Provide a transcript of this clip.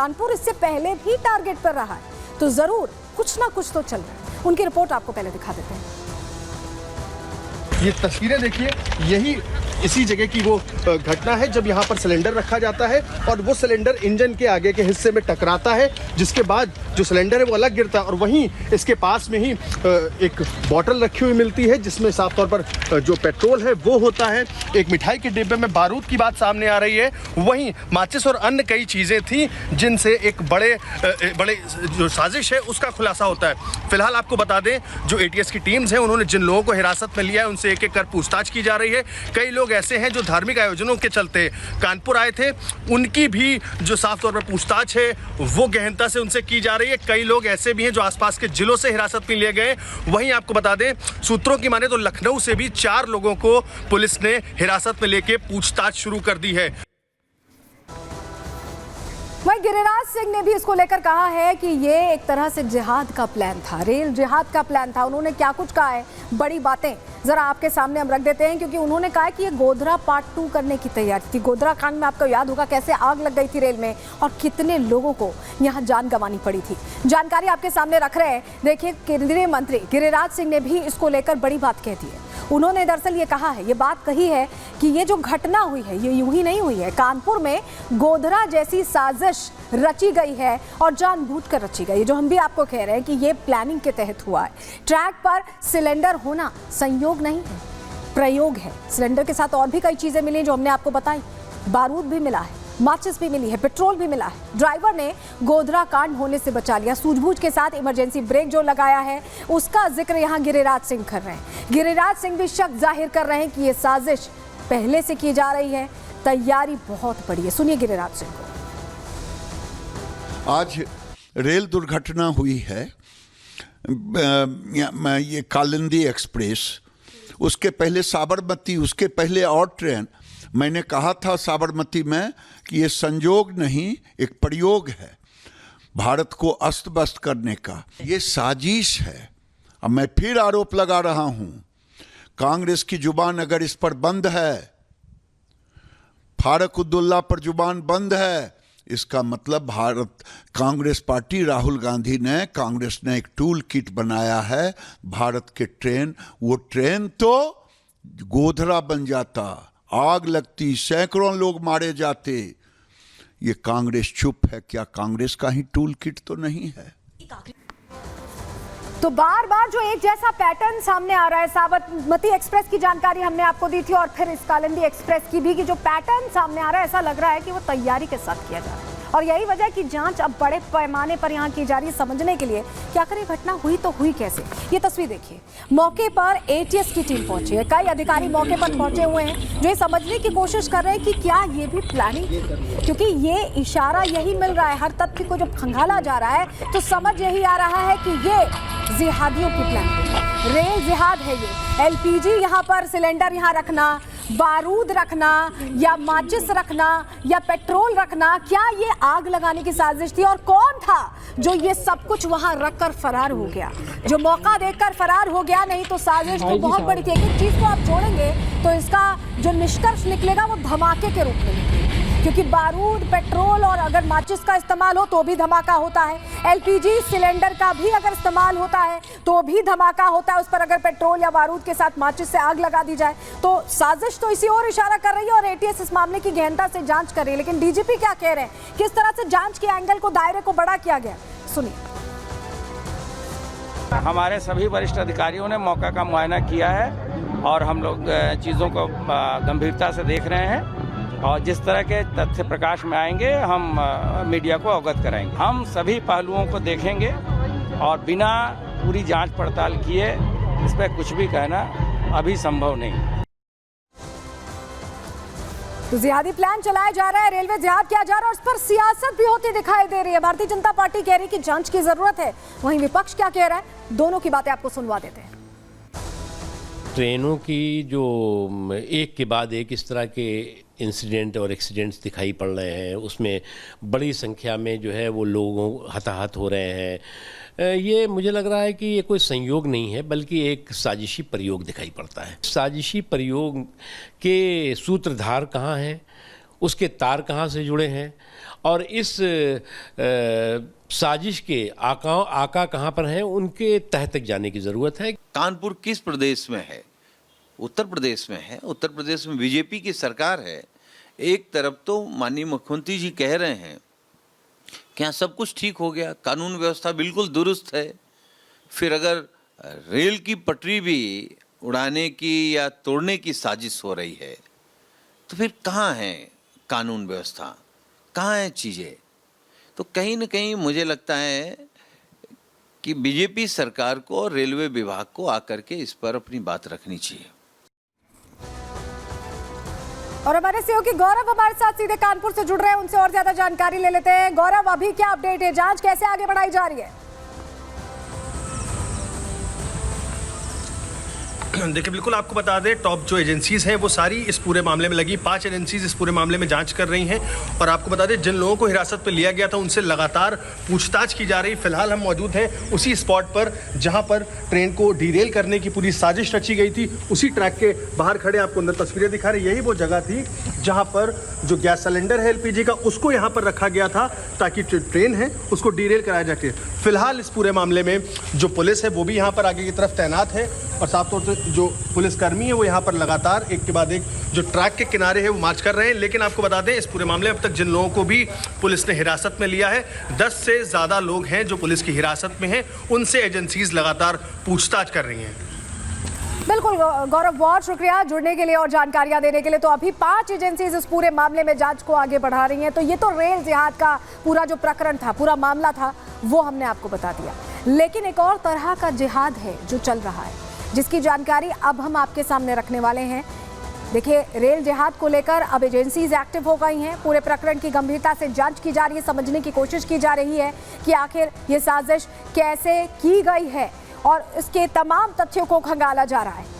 कानपुर इससे पहले भी टारगेट पर रहा है, तो जरूर कुछ ना कुछ तो चल रहा है। उनकी रिपोर्ट आपको पहले दिखा देते हैं। ये तस्वीरें देखिए, यही इसी जगह की वो घटना है जब यहाँ पर सिलेंडर रखा जाता है और वो सिलेंडर इंजन के आगे के हिस्से में टकराता है, जिसके बाद जो सिलेंडर है वो अलग गिरता है और वहीं इसके पास में ही एक बोतल रखी हुई मिलती है जिसमें साफ तौर पर जो पेट्रोल है वो होता है। एक मिठाई के डिब्बे में बारूद की बात सामने आ रही है, वहीं माचिस और अन्य कई चीज़ें थी जिनसे एक बड़े जो साजिश है उसका खुलासा होता है। फिलहाल आपको बता दें, जो ATS की टीम्स हैं उन्होंने जिन लोगों को हिरासत में लिया है उनसे एक एक कर पूछताछ की जा रही है। कई लोग ऐसे हैं जो धार्मिक आयोजनों के चलते कानपुर आए थे, उनकी भी जो साफ तौर पर पूछताछ है वो गहनता से उनसे की जा रही है। कई लोग ऐसे भी हैं जो आसपास के जिलों से हिरासत में लिए गए। वहीं आपको बता दें, सूत्रों की माने तो लखनऊ से भी 4 लोगों को पुलिस ने हिरासत में लेके पूछताछ शुरू कर दी है। वहीं गिरिराज सिंह ने भी इसको लेकर कहा है कि ये एक तरह से जिहाद का प्लान था, रेल जिहाद का प्लान था। उन्होंने क्या कुछ कहा है, बड़ी बातें जरा आपके सामने हम रख देते हैं, क्योंकि उन्होंने कहा कि ये गोधरा पार्ट 2 करने की तैयारी थी। गोधरा कांड में आपको याद होगा कैसे आग लग गई थी रेल में और कितने लोगों को यहाँ जान गंवानी पड़ी थी। जानकारी आपके सामने रख रहे हैं। देखिए, केंद्रीय मंत्री गिरिराज सिंह ने भी इसको लेकर बड़ी बात कह दी है। उन्होंने दरअसल ये कहा है, ये बात कही है कि ये जो घटना हुई है ये यूं ही नहीं हुई है। कानपुर में गोधरा जैसी साजिश रची गई है और जानबूझकर रची गई है, जो हम भी आपको कह रहे हैं कि ये प्लानिंग के तहत हुआ है। ट्रैक पर सिलेंडर होना संयोग नहीं है, प्रयोग है। सिलेंडर के साथ और भी कई चीजें मिली जो हमने आपको बताई। बारूद भी मिला है, माचिस भी मिली है, पेट्रोल भी मिला है। ड्राइवर ने गोधरा कांड होने से बचा लिया। सूझबूझ के साथ इमरजेंसी ब्रेक जो लगाया है उसका जिक्र यहाँ गिरिराज सिंह कर रहे हैं। गिरिराज सिंह भी शक जाहिर कर रहे हैं कि ये साजिश पहले से की जा रही है, तैयारी बहुत बड़ी है। सुनिए गिरिराज सिंह को। आज रेल दुर्घटना हुई है, ये कालिंदी एक्सप्रेस, उसके पहले साबरमती, उसके पहले और ट्रेन। मैंने कहा था साबरमती में कि ये संयोग नहीं, एक प्रयोग है भारत को अस्त व्यस्त करने का। ये साजिश है। अब मैं फिर आरोप लगा रहा हूं, कांग्रेस की जुबान अगर इस पर बंद है, फारूक अब्दुल्ला पर जुबान बंद है, इसका मतलब भारत कांग्रेस पार्टी, राहुल गांधी ने, कांग्रेस ने एक टूल किट बनाया है भारत के ट्रेन। वो ट्रेन तो गोधरा बन जाता, आग लगती, सैकड़ों लोग मारे जाते। ये कांग्रेस चुप है। क्या कांग्रेस का ही टूल किट तो नहीं है? तो बार बार जो एक जैसा पैटर्न सामने आ रहा है, साबरमती एक्सप्रेस की जानकारी हमने आपको दी थी और फिर इस कालिंदी एक्सप्रेस की भी, कि जो पैटर्न सामने आ रहा है ऐसा लग रहा है कि वो तैयारी के साथ किया जा रहा है। और यही वजह है कि जांच अब बड़े पैमाने पर यहाँ की जा रही है, समझने के लिए कि आखिर ये घटना हुई तो हुई कैसे। ये तस्वीर देखिए, मौके पर ATS की टीम पहुंची है, कई अधिकारी मौके पर पहुंचे हुए हैं जो ये समझने की कोशिश कर रहे हैं कि क्या ये भी प्लानिंग है, क्योंकि ये इशारा यही मिल रहा है। हर तथ्य को जब खंगाला जा रहा है तो समझ यही आ रहा है कि ये जिहादियों की प्लानिंग है, रेल जिहाद है ये। LPG यहाँ पर सिलेंडर यहाँ रखना, बारूद रखना या माचिस रखना या पेट्रोल रखना, क्या ये आग लगाने की साजिश थी? और कौन था जो ये सब कुछ वहां रखकर फरार हो गया, जो मौका देकर फरार हो गया? नहीं तो साजिश तो बहुत बड़ी थी। एक चीज को आप जोड़ेंगे तो इसका जो निष्कर्ष निकलेगा वो धमाके के रूप में निकलेगा, क्योंकि बारूद, पेट्रोल और अगर माचिस का इस्तेमाल हो तो भी धमाका होता है। LPG सिलेंडर का भी अगर इस्तेमाल होता है तो भी धमाका होता है। उस पर अगर पेट्रोल या बारूद के साथ माचिस से आग लगा दी जाए तो साजिश तो इसी ओर इशारा कर रही है और ATS इस मामले की गहनता से जांच कर रही है। लेकिन DGP क्या कह रहे हैं, किस तरह से जांच के एंगल को, दायरे को बड़ा किया गया, सुनिए। हमारे सभी वरिष्ठ अधिकारियों ने मौका का मुआयना किया है और हम लोग चीज़ों को गंभीरता से देख रहे हैं और जिस तरह के तथ्य प्रकाश में आएंगे हम मीडिया को अवगत कराएंगे। हम सभी पहलुओं को देखेंगे और बिना पूरी जांच पड़ताल किए इस पर कुछ भी कहना अभी संभव नहीं। तो जिहादी प्लान चलाया जा रहा है, रेलवे जिहाद किया जा रहा है और उस पर सियासत भी होती दिखाई दे रही है। भारतीय जनता पार्टी कह रही है कि जांच की जरूरत है, वहीं विपक्ष क्या कह रहा है, दोनों की बातें आपको सुनवा देते हैं। ट्रेनों की जो एक के बाद एक इस तरह के इंसिडेंट और एक्सीडेंट्स दिखाई पड़ रहे हैं, उसमें बड़ी संख्या में जो है वो लोगों हताहत हो रहे हैं, ये मुझे लग रहा है कि ये कोई संयोग नहीं है बल्कि एक साजिशी प्रयोग दिखाई पड़ता है। साजिशी प्रयोग के सूत्रधार कहाँ हैं उसके तार कहाँ से जुड़े हैं और इस साजिश के आका कहाँ पर हैं, उनके तह तक जाने की ज़रूरत है। कानपुर किस प्रदेश में है? उत्तर प्रदेश में है। उत्तर प्रदेश में बीजेपी की सरकार है। एक तरफ तो माननीय मुख्यमंत्री जी कह रहे हैं कि यहाँ सब कुछ ठीक हो गया, कानून व्यवस्था बिल्कुल दुरुस्त है, फिर अगर रेल की पटरी भी उड़ाने की या तोड़ने की साजिश हो रही है तो फिर कहाँ है कानून व्यवस्था, कहाँ है चीज़ें? तो कहीं न कहीं मुझे लगता है कि बीजेपी सरकार को और रेलवे विभाग को आकर के इस पर अपनी बात रखनी चाहिए। और हमारे सहयोगी गौरव हमारे साथ सीधे कानपुर से जुड़ रहे हैं, उनसे और ज्यादा जानकारी ले लेते हैं। गौरव, अभी क्या अपडेट है? जांच कैसे आगे बढ़ाई जा रही है? देखिए, बिल्कुल आपको बता दें, टॉप जो एजेंसीज हैं वो सारी इस पूरे मामले में लगी। 5 एजेंसीज इस पूरे मामले में जांच कर रही हैं और आपको बता दें, जिन लोगों को हिरासत में लिया गया था उनसे लगातार पूछताछ की जा रही। फिलहाल हम मौजूद हैं उसी स्पॉट पर जहां पर ट्रेन को डीरेल करने की पूरी साजिश रची गई थी। उसी ट्रैक के बाहर खड़े आपको अंदर तस्वीरें दिखा रहे, यही वो जगह थी जहाँ पर जो गैस सिलेंडर है LPG का, उसको यहाँ पर रखा गया था ताकि ट्रेन है उसको डीरेल कराया जाए। फिलहाल इस पूरे मामले में जो पुलिस है वो भी यहाँ पर आगे की तरफ तैनात है और साफ तौर से जो पुलिसकर्मी है वो यहाँ पर लगातार एक के बाद एक जो ट्रैक के किनारे है वो मार्च कर रहे हैं। लेकिन आपको बता दें, इस पूरे मामले में अब तक जिन लोगों को भी पुलिस ने हिरासत में लिया है, 10 से ज़्यादा लोग हैं जो पुलिस की हिरासत में हैं। उनसे एजेंसीज लगातार पूछताछ कर रही हैं। बिल्कुल गौरव, बहुत शुक्रिया जुड़ने के लिए और जानकारियां देने के लिए। तो अभी 5 एजेंसीज इस पूरे मामले में जांच को आगे बढ़ा रही हैं। तो ये तो रेल जिहाद का पूरा जो प्रकरण था, पूरा मामला था, वो हमने आपको बता दिया। लेकिन एक और तरह का जिहाद है जो चल रहा है, जिसकी जानकारी अब हम आपके सामने रखने वाले हैं। देखिए, रेल जिहाद को लेकर अब एजेंसीज एक्टिव हो गई हैं। पूरे प्रकरण की गंभीरता से जांच की जा रही है, समझने की कोशिश की जा रही है कि आखिर ये साजिश कैसे की गई है और इसके तमाम तथ्यों को खंगाला जा रहा है।